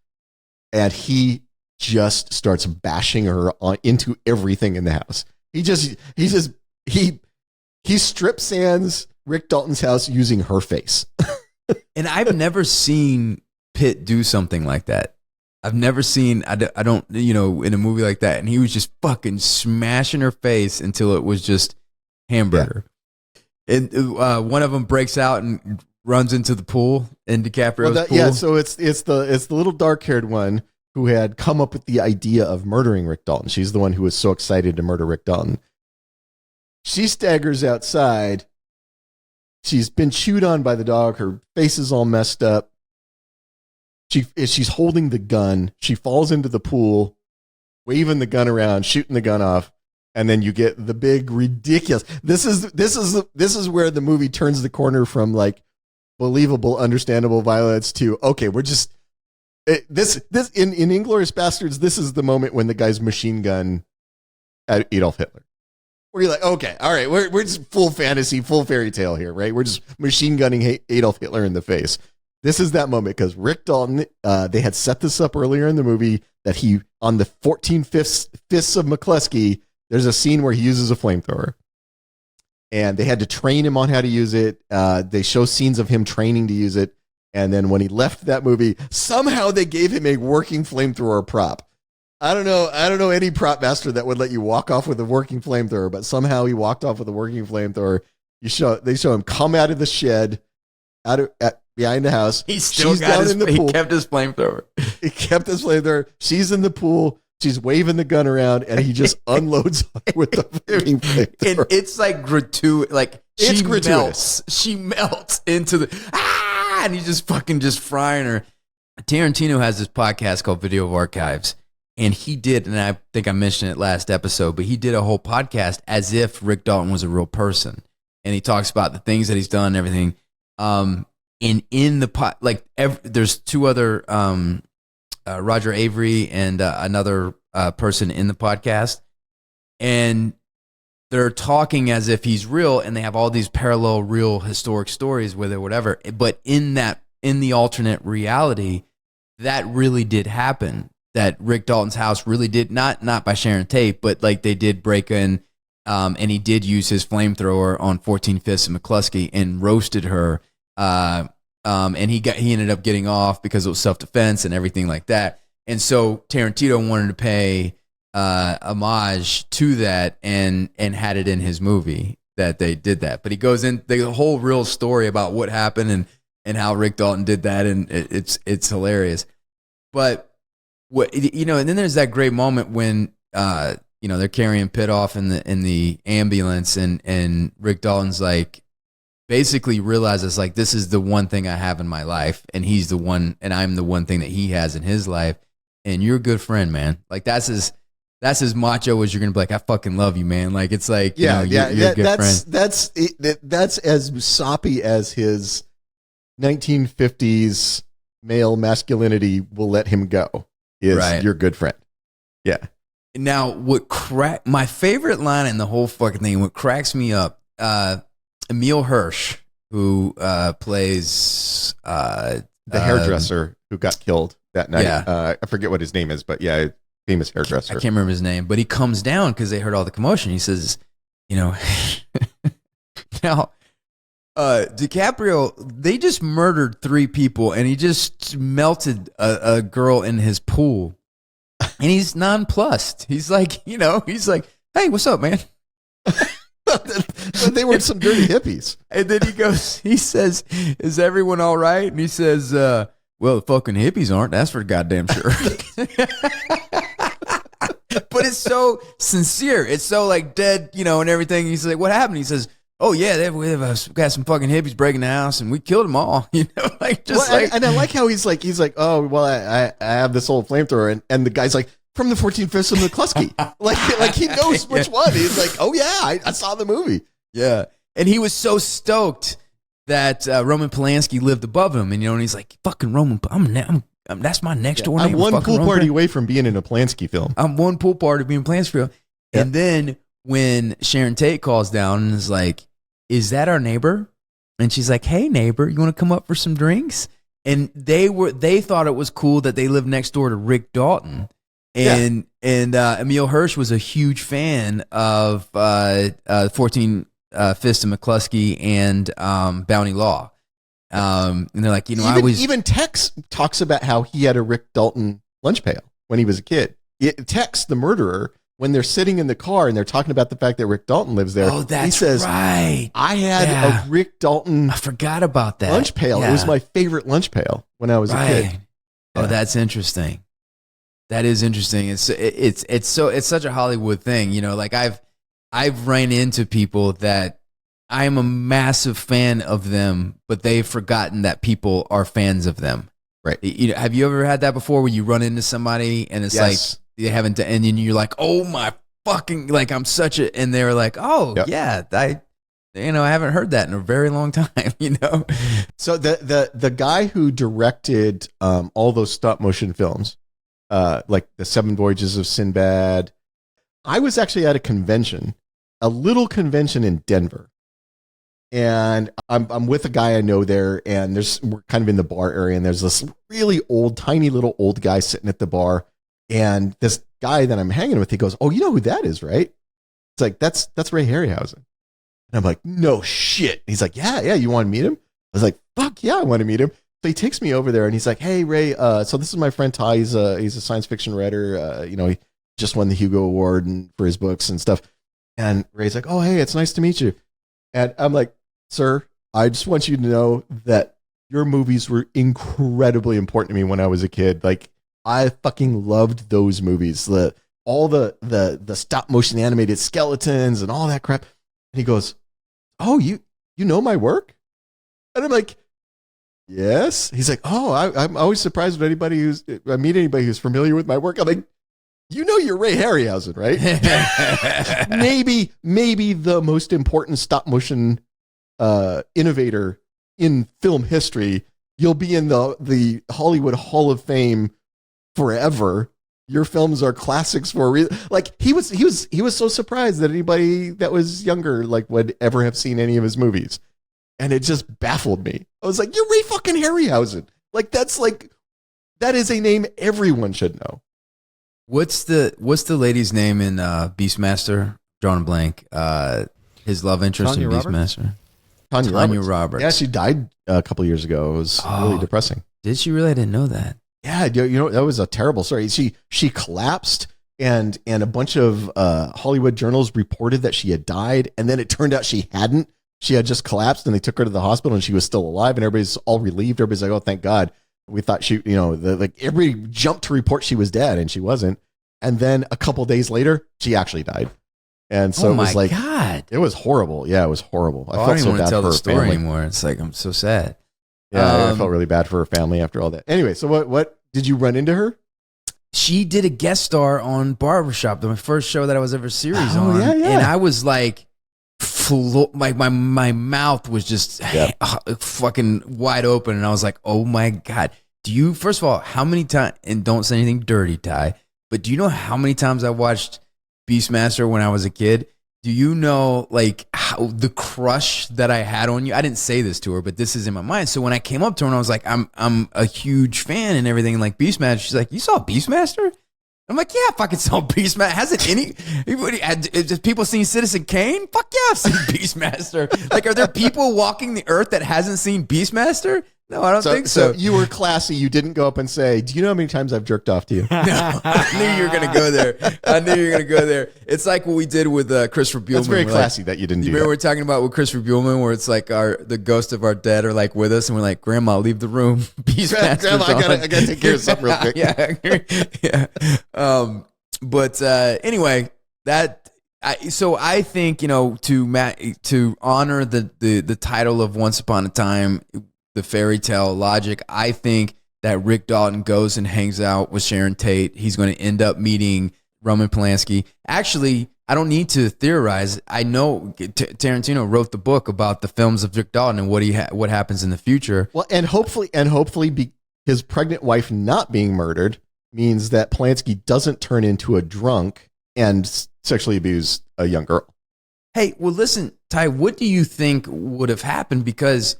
and he just starts bashing her into everything in the house. He strip sands Rick Dalton's house using her face. And I've never seen Pitt do something like that. I've never seen, I don't, in a movie like that. And he was just fucking smashing her face until it was just hamburger. Yeah. And one of them breaks out and runs into the pool, in DiCaprio's pool. Yeah, so it's the little dark-haired one who had come up with the idea of murdering Rick Dalton. She's the one who was so excited to murder Rick Dalton. She staggers outside. She's been chewed on by the dog. Her face is all messed up. She's holding the gun. She falls into the pool, waving the gun around, shooting the gun off, and then you get the big ridiculous. This is where the movie turns the corner from like believable, understandable violence to okay, we're just this in Inglourious Bastards. This is the moment when the guy's machine gun at Adolf Hitler, where you're like, okay, all right, we're just full fantasy, full fairy tale here, right? We're just machine gunning Adolf Hitler in the face. This is that moment because Rick Dalton, they had set this up earlier in the movie that he, on the 14 fists of McCluskey, there's a scene where he uses a flamethrower. And they had to train him on how to use it. They show scenes of him training to use it. And then when he left that movie, somehow they gave him a working flamethrower prop. I don't know any prop master that would let you walk off with a working flamethrower, but somehow he walked off with a working flamethrower. They show him come out of the shed, behind the house. He still got in the pool. He kept his flamethrower. He kept his flamethrower. She's in the pool. She's waving the gun around, and he just unloads with the flamethrower. And it's like gratuitous. Like it's gratuitous. She melts into and he's just fucking frying her. Tarantino has this podcast called Video of Archives, and he did, and I think I mentioned it last episode, but he did a whole podcast as if Rick Dalton was a real person, and he talks about the things that he's done and everything. And in the there's 2 other Roger Avery and another person in the podcast, and they're talking as if he's real, and they have all these parallel real historic stories with it, whatever. But in the alternate reality, that really did happen. That Rick Dalton's house really did not by Sharon Tate, but like they did break in And he did use his flamethrower on 14 Fists of McCluskey and roasted her. And he ended up getting off because it was self-defense and everything like that. And so Tarantino wanted to pay homage to that and had it in his movie that they did that. But he goes in the whole real story about what happened and how Rick Dalton did that, and it's hilarious. But what and then there's that great moment when they're carrying Pitt off in the ambulance, and Rick Dalton's like basically realizes like this is the one thing I have in my life, and he's the one, and I'm the one thing that he has in his life, and you're a good friend, man. Like that's as macho as you're gonna be like, I fucking love you, man. Like it's like you're a good friend. That's as soppy as his 1950s male masculinity will let him go. Is your good friend. Yeah. Now, my favorite line in the whole fucking thing, what cracks me up, Emil Hirsch, who plays the hairdresser who got killed that night. Yeah. I forget what his name is, but yeah, famous hairdresser. I can't remember his name, but he comes down because they heard all the commotion. He says, now, DiCaprio, they just murdered 3 people, and he just melted a girl in his pool. And he's nonplussed. He's like, hey, what's up, man? They were some dirty hippies. And then he says, is everyone all right? And he says, well, the fucking hippies aren't. That's for goddamn sure. But it's so sincere. It's so like dead, and everything. He's like, what happened? He says, oh yeah, we got some fucking hippies breaking the house, and we killed them all. And I like how he's like, oh well, I have this old flamethrower, and the guy's like, from the 14 Fists of McCluskey, like he knows which one. He's like, oh yeah, I saw the movie. Yeah, and he was so stoked that Roman Polanski lived above him, and he's like, fucking Roman, that's my next door neighbor. I'm one pool party away from being in a Polanski film. I'm one pool party being Polanski film, and then when Sharon Tate calls down and is like, is that our neighbor? And she's like, hey neighbor, you want to come up for some drinks? And they thought it was cool that they lived next door to Rick Dalton. And Emil Hirsch was a huge fan of 14 Fists of McCluskey and Bounty Law. And they're like, even Tex talks about how he had a Rick Dalton lunch pail when he was a kid. Tex, the murderer, when they're sitting in the car and they're talking about the fact that Rick Dalton lives there, he says, right. I had a Rick Dalton. I forgot about that lunch pail. Yeah. It was my favorite lunch pail when I was a kid. Oh, that's interesting. That is interesting. It's such a Hollywood thing, Like I've ran into people that I'm a massive fan of them, but they've forgotten that people are fans of them. Right. Have you ever had that before, where you run into somebody and it's like they haven't, and then you're like, oh my fucking, like I'm such a, and they're like, oh yeah, I haven't heard that in a very long time, So the guy who directed all those stop motion films, like the 7 Voyages of Sinbad, I was actually at a little convention in Denver, and I'm with a guy I know there, and we're kind of in the bar area, and there's this really tiny little old guy sitting at the bar. And this guy that I'm hanging with, he goes, oh, you know who that is, right? It's like, that's Ray Harryhausen. And I'm like, no shit. He's like, yeah, you want to meet him? I was like, fuck yeah, I want to meet him. So he takes me over there and he's like, hey, Ray, so this is my friend Ty. He's a science fiction writer. He just won the Hugo Award for his books and stuff. And Ray's like, oh, hey, it's nice to meet you. And I'm like, sir, I just want you to know that your movies were incredibly important to me when I was a kid. Like, I fucking loved those movies. All the stop motion animated skeletons and all that crap. And he goes, oh, you know my work? And I'm like, yes. He's like, oh, I'm always surprised when I meet anybody who's familiar with my work. I'm like, you're Ray Harryhausen, right? maybe the most important stop motion innovator in film history. You'll be in the Hollywood Hall of Fame forever. Your films are classics for a reason. Like he was so surprised that anybody that was younger would ever have seen any of his movies, and it just baffled me. I was like, you're Ray fucking Harryhausen. That is a name everyone should know. What's the lady's name in Beastmaster? drawing a blank. His love interest Tanya in Beastmaster. Tanya Roberts. Yeah, she died a couple years ago. It was really depressing. Did she really? I didn't know that. Yeah, that was a terrible story. She collapsed, and a bunch of Hollywood journals reported that she had died, and then it turned out she hadn't. She had just collapsed, and they took her to the hospital, and she was still alive, and everybody's all relieved. Everybody's like, "Oh, thank God." We thought she, everybody jumped to report she was dead, and she wasn't. And then a couple days later, she actually died. And so it was like, God. It was horrible. Yeah, it was horrible. I don't felt even so want bad to tell for the her story family anymore. It's like, I'm so sad. Yeah, I felt really bad for her family after all that. Anyway, so what did you run into her? She did a guest star on Barbershop, the first show that I was ever series on. Yeah. And I was like, my mouth was just fucking wide open. And I was like, oh my God. First of all, how many times, and don't say anything dirty, Ty, but do you know how many times I watched Beastmaster when I was a kid? Do you know like how the crush that I had on you? I didn't say this to her, but this is in my mind. So when I came up to her and I was like, I'm a huge fan and everything, like Beastmaster, she's like, you saw Beastmaster? I'm like, yeah, I fucking saw Beastmaster. Hasn't has people seen Citizen Kane? Fuck yeah, I've seen Beastmaster. Like, are there people walking the earth that hasn't seen Beastmaster? No, I don't think so. So you were classy. You didn't go up and say, do you know how many times I've jerked off to you? No, I knew you were going to go there. It's like what we did with Christopher Buehlman. That's very classy that you didn't do that. Remember we're talking about with Christopher Buehlman where it's like the ghost of our dead are like with us and we're like, Grandma, leave the room. Beastmaster's Grandma, I gotta take care of something real quick. yeah. But anyway, so I think, to honor the title of Once Upon a Time, the fairy tale logic, I think that Rick Dalton goes and hangs out with Sharon Tate. He's going to end up meeting Roman Polanski. Actually, I don't need to theorize. I know Tarantino wrote the book about the films of Rick Dalton and what happens in the future. Well, and hopefully his pregnant wife not being murdered means that Polanski doesn't turn into a drunk and sexually abuse a young girl. Hey, well, listen, Ty, what do you think would have happened? Because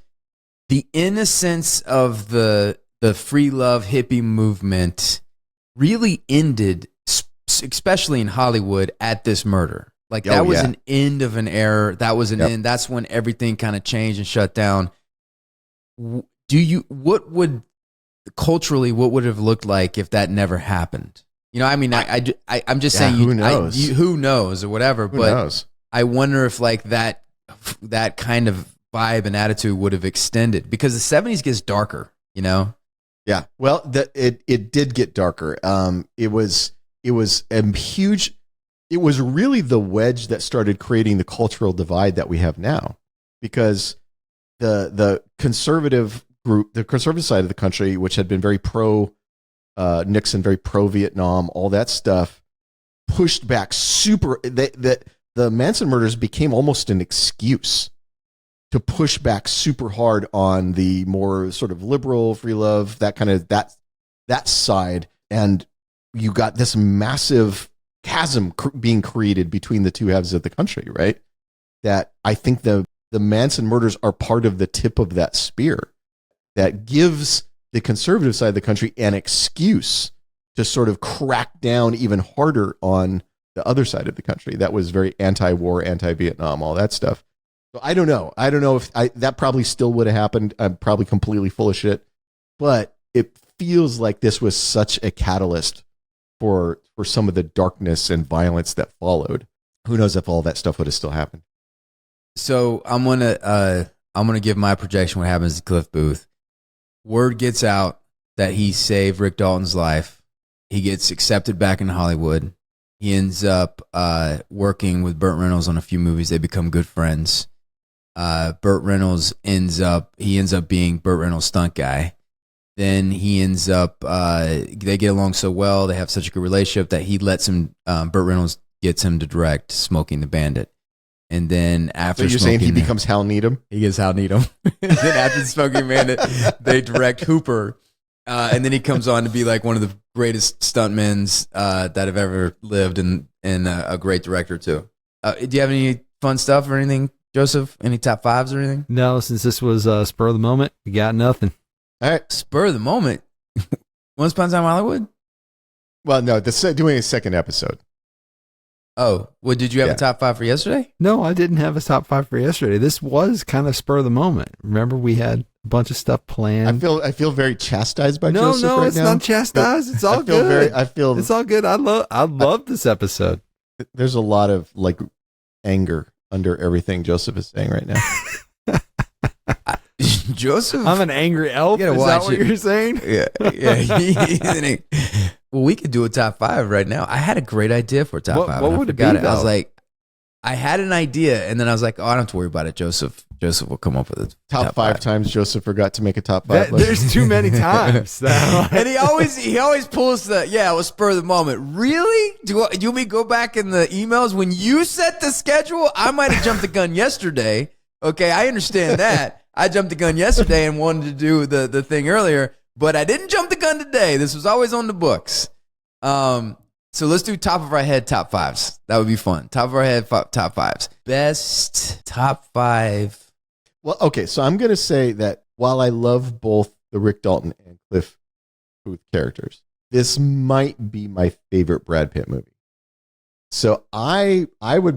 the innocence of the free love hippie movement really ended, especially in Hollywood, at this murder. Like that was an end of an era. That was an end. That's when everything kind of changed and shut down. What would it have looked like if that never happened? I'm just saying. Who knows? Who knows or whatever. Who knows? I wonder if like that kind of vibe and attitude would have extended because the 70s gets darker, Yeah. Well, it did get darker. It was huge. It was really the wedge that started creating the cultural divide that we have now, because the conservative group, the conservative side of the country, which had been very pro Nixon, very pro Vietnam, all that stuff, pushed back super. The Manson murders became almost an excuse to push back super hard on the more sort of liberal, free love, that side. And you got this massive chasm being created between the two halves of the country, right? That I think the Manson murders are part of the tip of that spear that gives the conservative side of the country an excuse to sort of crack down even harder on the other side of the country that was very anti-war, anti-Vietnam, all that stuff. So I don't know. I don't know if that probably still would have happened. I'm probably completely full of shit, but it feels like this was such a catalyst for some of the darkness and violence that followed. Who knows if all that stuff would have still happened? So I'm gonna give my projection what happens to Cliff Booth. Word gets out that he saved Rick Dalton's life. He gets accepted back in Hollywood. He ends up working with Burt Reynolds on a few movies. They become good friends. Burt Reynolds ends up being Burt Reynolds' stunt guy. Then he ends up they get along so well, they have such a good relationship that he lets him Burt Reynolds gets him to direct Smoking the Bandit. And then after, so you're saying he becomes Hal Needham? He gets Hal Needham. And then after Smoking Bandit, they direct Hooper, and then he comes on to be like one of the greatest stuntmen that have ever lived, and a great director too. Do you have any fun stuff or anything, Joseph? Any top fives or anything? No, since this was spur of the moment, we got nothing. All right, spur of the moment. Once Upon a Time in Hollywood. Well, no, doing a second episode. Oh, well, did you have a top 5 for yesterday? No, I didn't have a top 5 for yesterday. This was kind of spur of the moment. Remember, we had a bunch of stuff planned. I feel very chastised by no, Joseph no, right it's now. not chastised. It's all I feel good. very, it's all good. I love this episode. There's a lot of like anger under everything Joseph is saying right now. Joseph, I'm an angry elf. You gotta Is that watch what it. you're saying? Yeah. Well, we could do a top 5 right now. I had a great idea for a top 5. What and I would it forgot be, I was though? like, I had an idea, and then I was like, oh, I don't have to worry about it. Joseph will come up with a Top 5 times Joseph forgot to make a top 5 list. There's too many times. And he always pulls it was spur of the moment. Really? Do you want me to go back in the emails? When you set the schedule, I might have jumped the gun yesterday. Okay, I understand that. I jumped the gun yesterday and wanted to do the thing earlier, but I didn't jump the gun today. This was always on the books. So let's do top of our head top 5s. That would be fun. Top of our head top 5s. Best top 5. Well, okay, so I'm going to say that while I love both the Rick Dalton and Cliff Booth characters, this might be my favorite Brad Pitt movie. So I'd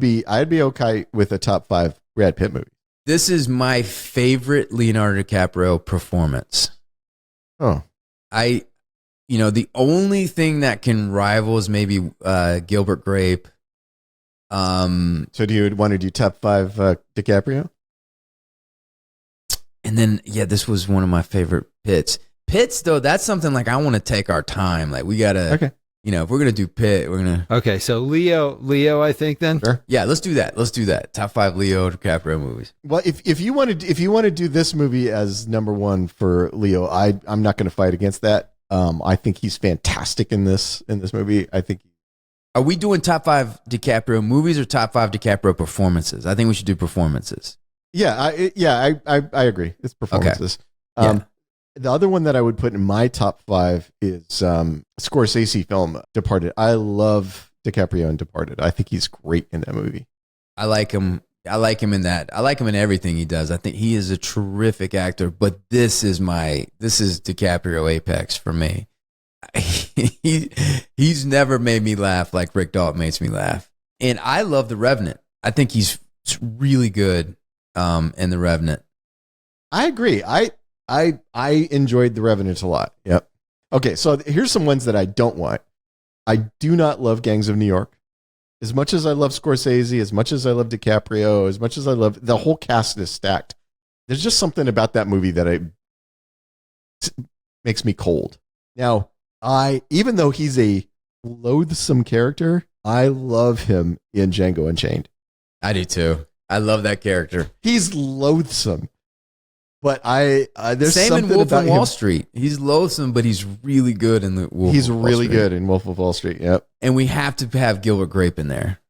be okay with a top 5 Brad Pitt movie. This is my favorite Leonardo DiCaprio performance. Oh, the only thing that can rival is maybe Gilbert Grape. so do you want to do top 5 DiCaprio? And then, this was one of my favorite Pitts. Pitts, though, that's something like I want to take our time. Like we gotta, Okay. If we're gonna do Pitt, we're gonna. Okay, so Leo, I think then. Sure. Yeah, let's do that. Let's do that. Top 5 Leo DiCaprio movies. Well, if you want to do this movie as number 1 for Leo, I'm not going to fight against that. I think he's fantastic in this movie. I think. Are we doing top 5 DiCaprio movies or top 5 DiCaprio performances? I think we should do performances. Yeah, I agree. It's performances. Okay. Yeah. The other one that I would put in my top 5 is Scorsese film Departed. I love DiCaprio in Departed. I think he's great in that movie. I like him. I like him in that. I like him in everything he does. I think he is a terrific actor. But this is DiCaprio apex for me. He's never made me laugh like Rick Dalton makes me laugh. And I love The Revenant. I think he's really good in The Revenant. I agree. I enjoyed The Revenant a lot. Yep. Okay, so here's some ones that I don't want. I do not love Gangs of New York. As much as I love Scorsese, as much as I love DiCaprio, as much as I love the whole cast is stacked. There's just something about that movie that makes me cold. Now, even though he's a loathsome character, I love him in Django Unchained. I do too. I love that character. He's loathsome. But there's Same something in Wolf about of Wall him. Street. He's loathsome, but he's really good in the Wolf. He's of Wall really Street. good in Wolf of Wall Street. Yep. And we have to have Gilbert Grape in there.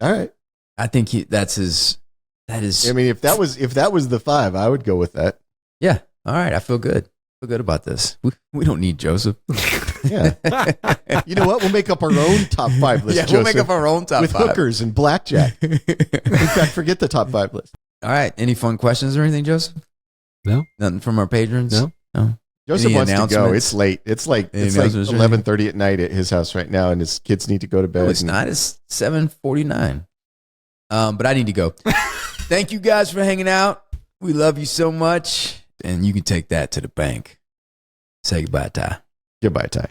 All right. I think that's his. That is. I mean, if that was the 5, I would go with that. Yeah. All right. I feel good. I feel good about this. We don't need Joseph. Yeah. You know what? We'll make up our own top 5 list. Yeah, Joseph, we'll make up our own top with 5 hookers and blackjack. In fact, forget the top 5 list. All right. Any fun questions or anything, Joseph? No. Nothing from our patrons? No. Joseph Any wants to go. announcements? It's late. It's like Any announcements or anything? 11:30 at night at his house right now, and his kids need to go to bed. No, it's not. It's 7:49. But I need to go. Thank you guys for hanging out. We love you so much. And you can take that to the bank. Say goodbye, Ty. Goodbye, Ty.